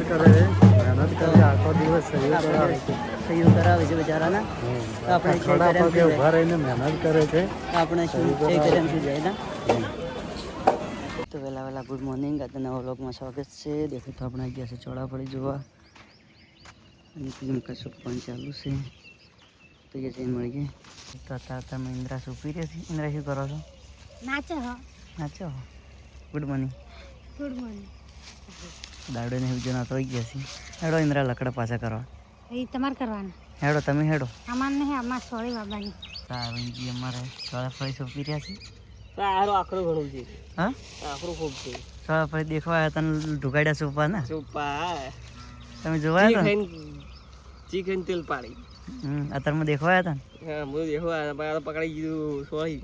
કરે છે, મહેનત કરે આખો દિવસ સહયોગ કરાવે છે બિચારાના. તો આપણે ખડા પગે ઊભા રહીને મહેનત કરે છે. આપણે શું જાય ના. તો વહેલા ગુડ મોર્નિંગ. આજના નવા વ્લોગમાં સ્વાગત છે. દેખો તો આપણે આવી ગયા છે ચોળાફળી જોવા. અને કશું પણ ચાલુ છે તો એ જઈને મળીએ. તો તમે ઇન્દ્રા શું પી રહ્યા છે? ઇન્દ્રા શું કરો છો? નાચો. Good morning. દાડો ને એવું જણા તો આવી ગયા છે. હેડો ઇન્દ્રા લકડા પાછા કરવા. એ તમારે કરવાનું. હેડો તમે હેડો. અમાર નહીં, અમાર સોળી બાબાની. સારું અમારે ચોળાફળી શું પી રહ્યા છે? આખરું ઘણું છે. હા, આખરું ખૂબ છે. ચોળાફળી દેખવા આવ્યા તને ઢુકાડ્યા સુપા ને? સુપા તમે જોવા આવ્યા ચીકન તેલ પાડી. અત્યારમાં દેખવા આવ્યા હતા હા, હું દેખવા પકડી ગયું સોળી.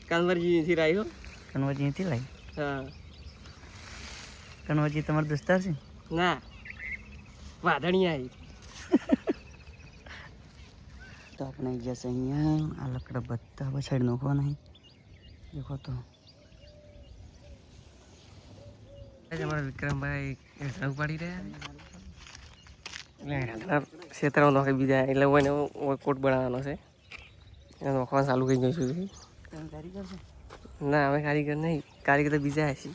કાનવરજી નથી રાખ્યો. કનવરજી નથી લાવી? હા. કનવરજી તમારો દોસ્તાર છે? ના, વાધણી આવી. તો આપણે જશે અહીંયા. આ લકડા બધા પછાડી નાખવા નહીં. દેખો તો અમારા વિક્રમભાઈ ઝાડુ પાડી રહ્યા ક્ષેત્રમાં નોખી બીજા એટલે હું એને કોટ બનાવવાનો છે. એને નોખવાનું ચાલુ કરી દઈશું. કારીગર છે? ના, અમે કારીગર નહીં, કારીગર તો બીજા હશે.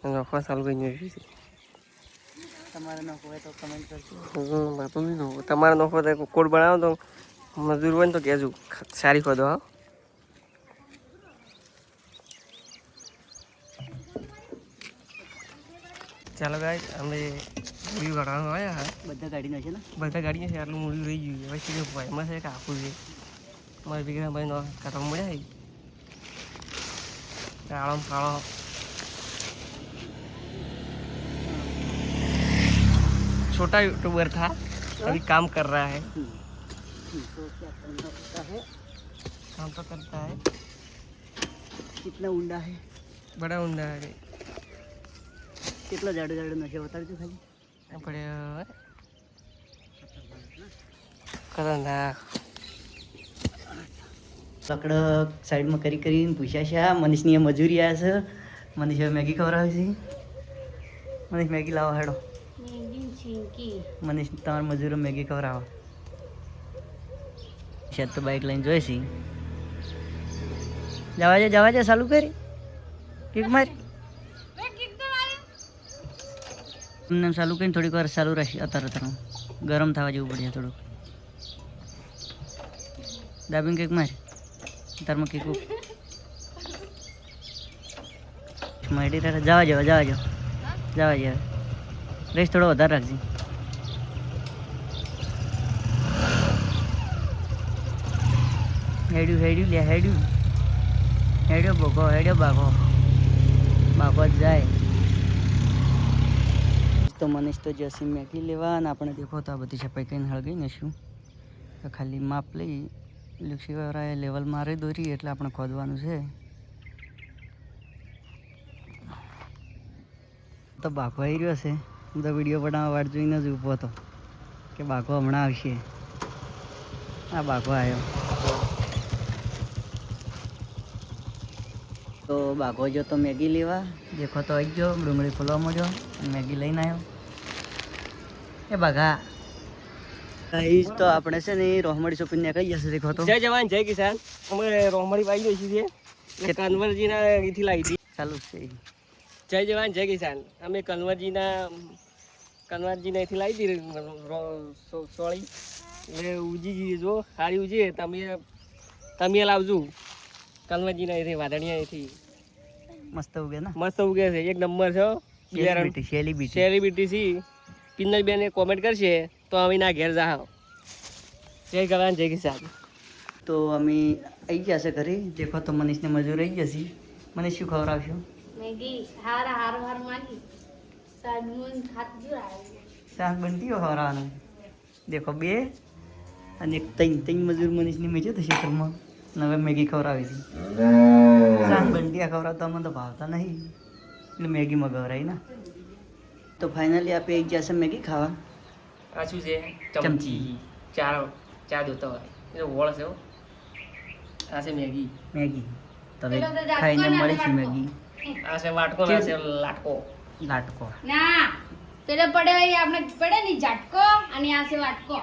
નોખવાનું ચાલુ કરી દઈશું. તમારે નોખો હોય તો કમેન્ટ કરજો. બાપુ બી નોખો. તમારે નોખો તો કોટ બનાવો તો મજૂર હોય ને તો કહેજો સારી ખોદો. હા, ચાલો ગાય અમે મૂવી કાઢવાનું આવ્યા હા. બધા ગાડી નાખે ને? બધા ગાડીઓ છે. આટલું મૂવી રહી ગયું. હવે શું ભાઈ એમાં છે કે આખું છે મારા વિક્રમભાઈ નો કાઢવા મળ્યા. કાળો કાળો छोटा यूट्यूबर था, अभी काम कर रहा है. तो क्या करना पड़ता है? काम तो करता है. कितना ऊंडा है? बड़ा ऊंडा है. कितना जाड़ो जाड़ो नशे बता दो खाली. बड़े खतरनाक લકડો સાઈડમાં કરીને પૂછ્યા છે. મનીષની એ મજૂરી આવ્યા છે. મનીષ હવે મેગી ખવડાવે છે. મનીષ મેગી લાવો હેડો. મનીષ તમારા મજૂરો મેગી ખવડાવો. શાયદ તો બાઇક લઈને જોઈ છી. જવા દે ચાલુ કરી કિક મારી એમને ચાલુ કરીને થોડીક વાર ચાલુ રહેશે. અત્યારે ગરમ થવા જેવું પડશે થોડુંક. દાબીને કેક મારી તારમાં કેક મારી જવા જાવ રેસ થોડો વધારે રાખજે. હેડ્યો બાગો જ જાય. તો મનીષ તો જશે મેગી લેવા. અને આપણે દેખો તો આ બધી સફાઈ કરીને હળગી નશું. ખાલી માપ લઈ લુક્ષીવાળાએ લેવલ મારી દોરી એટલે આપણે ખોદવાનું છે. તો બાઘો આવી રહ્યો છે. હું તો વિડીયો બનાવવા વાટ જોઈને જ ઊભો હતો કે બાઘો હમણાં આવશે. આ બાઘો આવ્યો. તો બાઘો જો તો મેગી લેવા. દેખો તો આવી ગયો. ડુંગળી ફોલવા મળ્યો. મેગી લઈને આવ્યો. એ બાઘા તો આપણે છે ને રોહમડી શોપિંગ કઈ જશે. દેખો તો જય જવાન જય કિસાન. અમે રોહમડી પાઈ દઈ છીએ. કન્વરજીના એથી લાવી હતી. ચાલુ છે. જય જવાન જય કિસાન. અમે કન્વરજીના એથી લાવી હતી સોળી. એટલે ઉજી જો સારી ઉજી તમે લાવજો. કન્વરજીના એથી વાદળિયા એથી મસ્ત ઉગે ને? મસ્ત ઉગે છે. એક નંબર છે. સેલિબ્રિટી છે. પિન્નલ બેન કોમેન્ટ કરશે તો અમે ના ઘેર જાઓ. જય જવાન જય કિસાન. તો અમે આવી ગયા છે ઘરે. દેખો તો મનીષને મજૂર આવી જશે. મનીષ શું ખવડાવશું? મેગી હાર માગી સાદમુન ખાત જો આવે. શાક બનતી હોય ખવડાવવાનું. દેખો 2 અને 3 મજૂર મનીષની મેં છે તો ક્ષેત્રમાં હવે મેગી ખવડાવી છે. શાક બનતી ખવડાવતા અમને તો ભાવતા નહીં એટલે મેગી મગવરાઈ ને. તો ફાઇનલી આપણે આવી ગયા છે મેગી ખાવા. આ શું છે? ચમચી. ચા દોતા હોય એ વોળ છે. આ છે મેગી. તો હવે ખાઈને મળીશું મેગી. આ છે વાટકો. આ છે લાટકો. લાટકો ના પેલો પડ્યો એ આપણે પડે ને ઝાટકો અને આ છે વાટકો.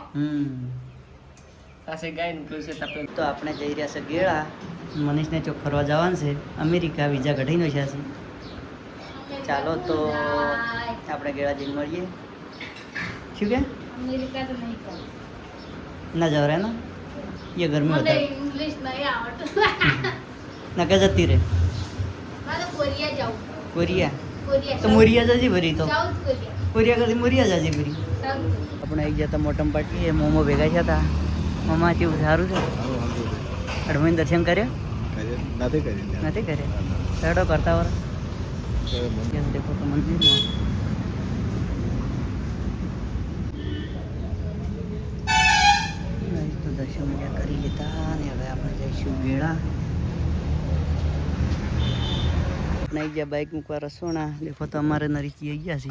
પાસે ગાય નીકળ્યું છે તપેલ. તો આપણે જઈ રહ્યા છે ગેળા. મનીષને ચોક ફરવા જવાનું છે અમેરિકા, વિઝા કઢાઈને છે. ચાલો તો આપણે ગેળા જઈને મળીએ. શું કે અમેરિકા તો નહીં કહું. ના જાવ રે ને ये घर में મને होता है ઇંગ્લિશ નહીં આવડતું. ना क्या जाती रे મારે કોરિયા જાવું. कोरिया કોરિયા तो मोरिया जाजी भरी तो સાઉથ કોરિયા. कोरिया करती मोरिया जाजी भरी સાઉથ કોરિયા. આપણે એક જતા મોટમ પાટી એ મોમો ભેગા થયા હતા. મોમા કેવું સારું છે? હનુમાન દર્શન કર્યા નથી કરી નથી કર્યા? ચડો કરતા વાર દેખો તો મંદિરમાં તો દર્શન મજા કરી લીધા અને હવે આપણે જઈશું ગેળા. નહીં ગયા બાઇક મૂકવા રસોણા. દેખો તો અમારે નરીચી આવી ગયા છે.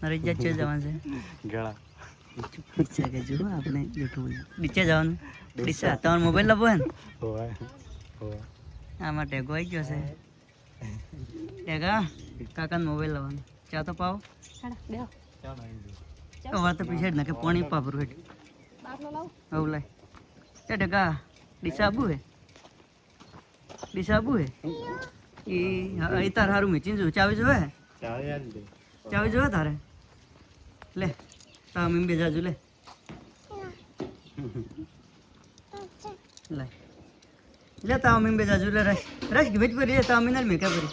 નરીચી છે જવાનું છે ગળા છે કે જુઓ આપણે યુટ્યુબ નીચે જવાનું ડીસા તમારો મોબાઈલ લાવો ને હોય હોય આમાં ટેગો આવી ગયો છે. ટેગા કાકાનો મોબાઈલ લાવવાનો. ચા તો પાવો વાર તો પીછે જ ને કે પાણી પાપરું હેઠ હવ લાય તે ટેગા ડીસા આબુ હે ડીસા આબુ હે એ તાર હારું મીચીને જો ચાવી જોવે ચાવી જોવે તારે લે તા મીમ બે જાજુ લે લે લે તા મીમ બે જાજુ લે રસ રસ ગીત પર રે તા મીનલ મે કે પરી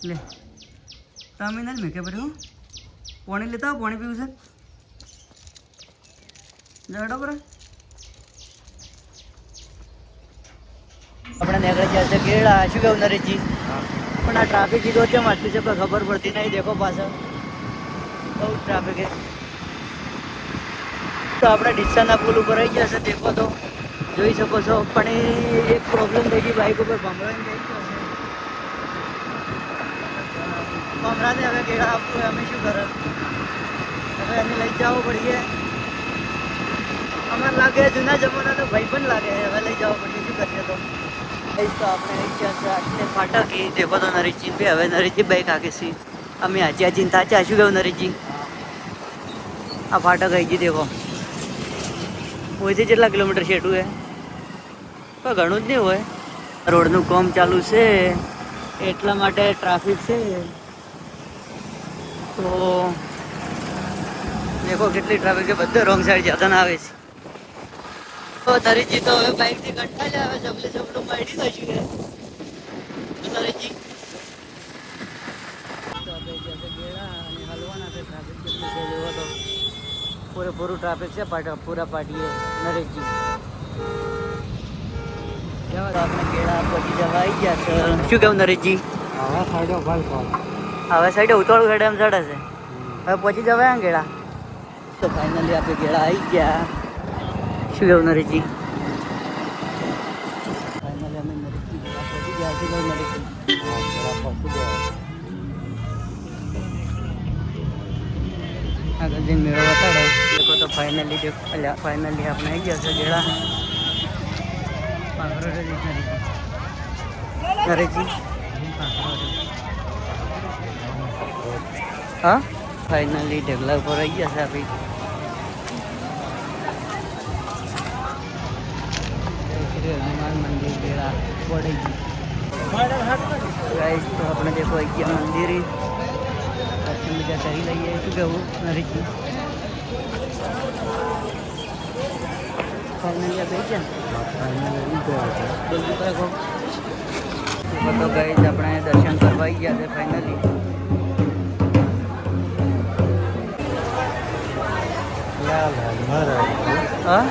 લે તા મીનલ મે કે પરી હું પાણી લેતા પાણી પીવું છે જડો પર આપણે નીકળી ગયા છે ગેળા. શું કહું નરેશજી? પણ આ ટ્રાફિક કીધો કેમ આટલું છે પણ ખબર પડતી નહીં. દેખો પાછળ બહુ ટ્રાફિક છે. તો આપણે ડીસાના પુલ ઉપર આવી ગયા છે. દેખો તો જોઈ શકો છો. પણ એ એક પ્રોબ્લેમ થઈ ગઈ બાઇક ઉપર ભમરાની થઈ ગયો છે. ભમરાને હવે ગેળા આપવું અમે શું કરે હવે એને લઈ જવું પડીએ. અમારે લાગે જૂના જમાનાનો ભાઈ પણ લાગે હવે લઈ જવા પડીએ. શું કરીએ તો તો આપણે આવી ગયા છે આટલે ફાટક. એ દેખો તો નરેશજી ભાઈ હવે નરેશજી બાઈક આગે છે. અમે હાચી હાચીને થાચા. શું કહ્યું નરેશજી? આ ફાટક આવી ગઈ દેખો. ઓયથી કેટલા કિલોમીટર છેટું હે પણ ઘણું જ નહીં હોય. રોડનું કામ ચાલુ છે એટલા માટે ટ્રાફિક છે. તો દેખો કેટલી ટ્રાફિક છે. બધે રોંગ સાઈડ જતા આવે છે. તો નરેશજી તો હવે બાઇકથી કંટાળી આવે. જબલું મારી દઈશું કે નરેશજી તો આપણે જશે ગેળા અને હલવાના છે. ટ્રાફિક કેટલું છે જોવો તો પૂરેપૂરું ટ્રાફિક છે પૂરા પાટીએ નરેશજી. જવા તો આપણે ગેળા પહોંચી જવા આવી ગયા છે. શું કેવું નરેશજી? આવા સાઈડો ભાઈ કોણ હવે સાઈડે ઉતાળું સાઈડે એમ ચડે છે. હવે પહોંચી જવાય ને ગેળા. તો ફાઇનલી આપણે ગેળા આવી ગયા. શું કેવું નરેશજી? ફાઇનલી અમે નરેશજી ગેળા પહોંચી ગયા. શું કેવું નરેશજી? આગળ જઈને મેળો બતાડો. દેખો તો ફાઇનલી ફાઇનલી આપણે આવી ગયા છે ગેળા. નરેશજી હા ફાઇનલી ઢગલા ઉપર આવી ગયા છે આપણી. શ્રી હનુમાન મંદિર ગેળા પડી ગઈ. ગાઈસ તો આપણે દેખો આવી ગયા મંદિર. દર્શન બીજા કરી લઈએ. શું કહેવું નરેશજી? ફાઇનલી આપણે ગયા જલ્દી રાખો. તો ગાઈસ આપણે દર્શન કરવા આવી ગયા છે ફાઇનલી. હા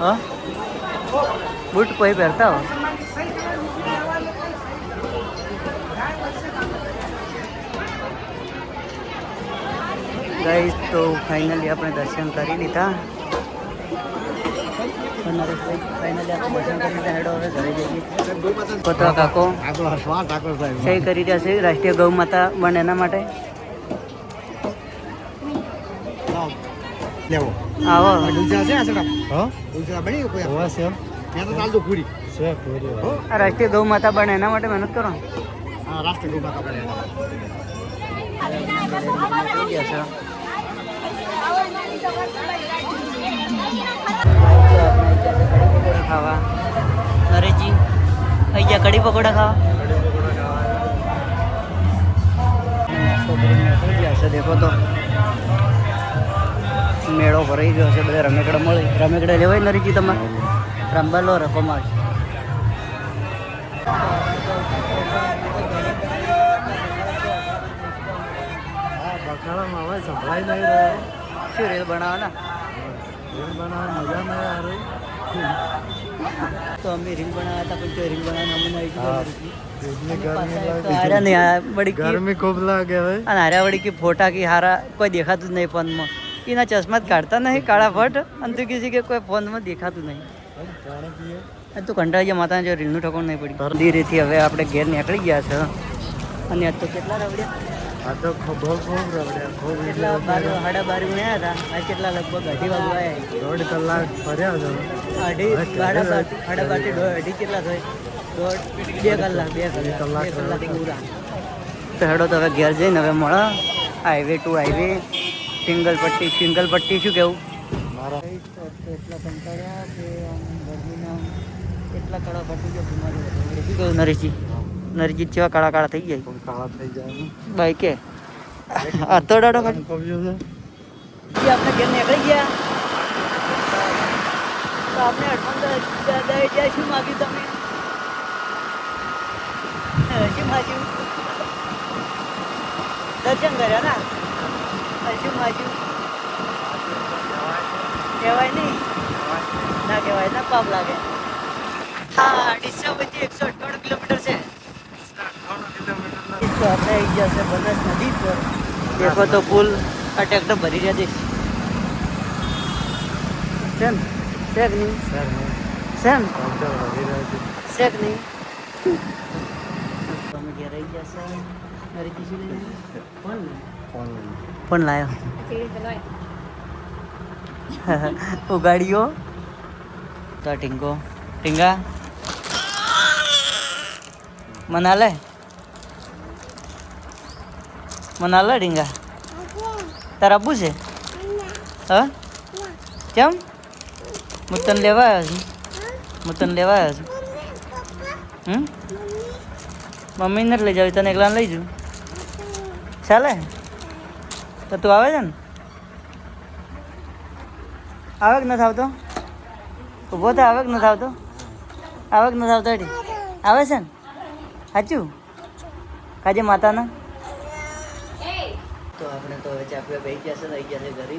હા બૂટ કોઈ પહેરતા હો. ગાઈસ તો ફાઇનલી આપણે દર્શન કરી લીધા. ફાઇનલી આપણે દર્શન કરીને હેડો હવે ઘરે જઈએ. તો કાકો સહી કરી રહ્યા છે રાષ્ટ્રીય ગૌ માતા બને એના માટે. આવો આ રાષ્ટ્રીય ગૌ માતા બને એના માટે મહેનત કરો. ખાવા નરેશજી અહીં ગયા કઢી પકોડા ખાવા. દેખો તો મેળો ભરાઈ ગયો છે. બધા રમેકડા મળે. રમેકડા લેવાય નરેશજી તમારે રમવા લો રકમ આવશે. શું રેલ બનાવવાના તો અમે રીલ બનાવ્યા હતા પણ રીલ બનાવવા ગરમી ખૂબ લાગે ભાઈ. અને હારા વળી કે ફોટા કે હારા કોઈ દેખાતું જ નહીં ફોનમાં. એના ચશ્મા જ કાઢતા નહીં કાળા ફટ અને તું કીધું કે કોઈ ફોનમાં દેખાતું નહીં. તું કંટાળી ગયા માતાને જો રીલનું ઠકોણ નહીં પડ્યું. ધીરેથી હવે આપણે ઘેર નીકળી ગયા છે. અને આજ તો કેટલા રવડ્યા? આ તો ખૂબ રવડ્યા. કેટલા 12 ગુણ્યા હતા. આ કેટલા લગભગ 2:30 વાગે આવ્યા. 1.5 કલાક ફર્યા છે. 2:30 કેટલા થાય? 2 કલાક પૂરા. તો હેડો તો હવે ઘેર જઈને હવે મળે. હાઈવે ટુ હાઈવે સિંગલ પટ્ટી શું કેવું? એટલા કંટાળ્યા કે ગરમીના એટલા કાળા પટ્ટી ગયો બીમારી શું કહ્યું નરેશજી જેવા કાળા થઈ જાય. કાળા થઈ જાય બાઈકે આતોડાડો આપણે ઘેર નીકળી ગયા. તો આપણે અડવાન્સ શું માગ્યું તમે? શું માગ્યું? દર્શન કર્યા ના? શું માગ્યું? કહેવાય નહીં ના કહેવાય ના પાપ લાગે. હા ડીસા વચ્ચે 158 કિલોમીટર છે. તો આપણે આવી જશે બનાસ નદી પર. દેખો તો પુલ આ ટ્રેક્ટર ભરી રહ્યા છે. શેક નહીં અમે ઘેર આવી જશે. ફોન લાયો ઉગાડીઓ તો ટીંગા મનાલે ટીંગા તારા આબુ છે? હા કેમ? હું તને લેવા આવ્યો છું. મમ્મીને જ લઈ જાવ તને એકલાને લઈ જઉં ચાલે? તો તું આવે છે ને? આવે કે નથી આવતો? ઊભો થાય. આવે કે નથી આવતો? એડી આવે છે ને? સાચું કાજે માતાના. તો આપણે તો હવે ચા પીવા બેસી જશે. આવી ગયા છે ઘરે.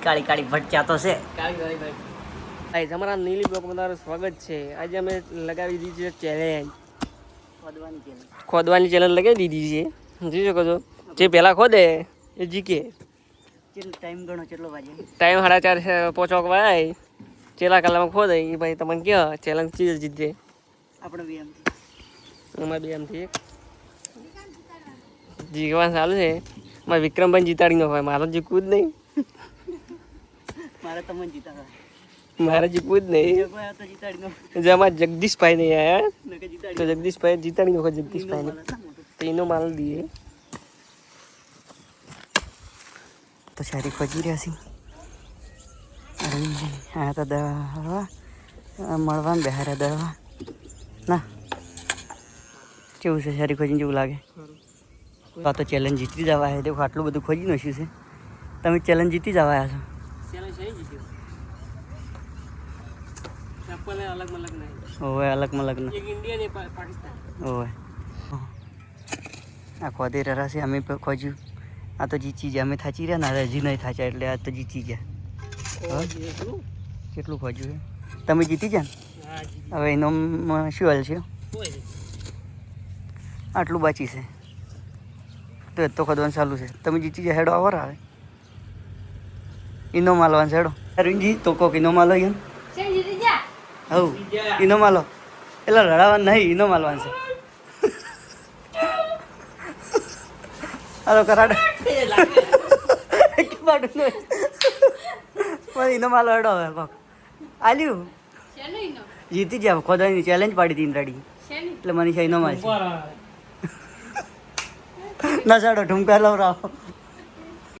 કાળી ભટચા તો છે. તમારા નીલી બ્લોક માં તમારું સ્વાગત છે. આજે અમે લગાવી દીધી છે ચેલેન્જ. ખોદવાની ચેલેન્જ લગાવી દીધી છે. જોઈ શકો છો જે પહેલા ખોદે એ જીકે. ટાઈમ ગણો કેટલો વાગે? ટાઈમ 4:30 5 વાગે. ચેલા કલાકમાં ખોદે એ ભાઈ તમને ક્યાં ચેલેન્જ ચીજ જીતજે. આપણે બે અમારે બે એમથી જીતવાનું ચાલુ છે. મારે વિક્રમભાઈ જીતાડી નો હોય. મારો જીતવું જ નહીં. મારે તમને જીતાડવા. મારે જીતવું જ નહીં. જેમાં જગદીશભાઈ નહીં આયા તો જગદીશભાઈ જીતાડી નો જગદીશભાઈ તો એનો માલ દઈએ. તો સારી ખોજી રહ્યા છે. હા તો દવા મળવા બેહાર્યા દવા ના કેવું છે? સારી ખોજીને જેવું લાગે. આ તો ચેલેન્જ જીતી જવા છે. દેખો આટલું બધું ખોજી નાખ્યું છે. તમે ચેલેન્જ જીતી જ આવ્યા છો. ઓવે અલગમાં લગ્ન ઓવે આ ખોદી રહ્યા છે. અમે ખોજ્યું. આ તો જીતી ગયા. અમે થાચી રહ્યા ને હજી નહીં થાચ્યા એટલે આ તો જીતી ગયા. કેટલું ખોજ્યું છે? તમે જીતી ગયા ને? હવે એનો શું હાલ છે? આટલું બાકી છે. તો એ તો ખોદવાનું ચાલુ છે. તમે જીતી જાય હેડો આવર આવે ઈનો માલવાનું છે હેડો. અરવિંદજી તો કોક ઈનો માલો એમ શેન જીતી જા હવ ઈનો માલો એટલે રડાવાનું નહીં ઈનો માલવાનું છે. હાલો કરાડે ઈનો માલો હેડો હવે કોક આલ્યું શેનો ઈનો જીતી જાય ખોદવાની ચેલેન્જ પાડી હતી ઇન્દ્રાડી શેની એટલે મનીષા ઈનો માલ છે. ના સાડો ઠુમકા લવરાવો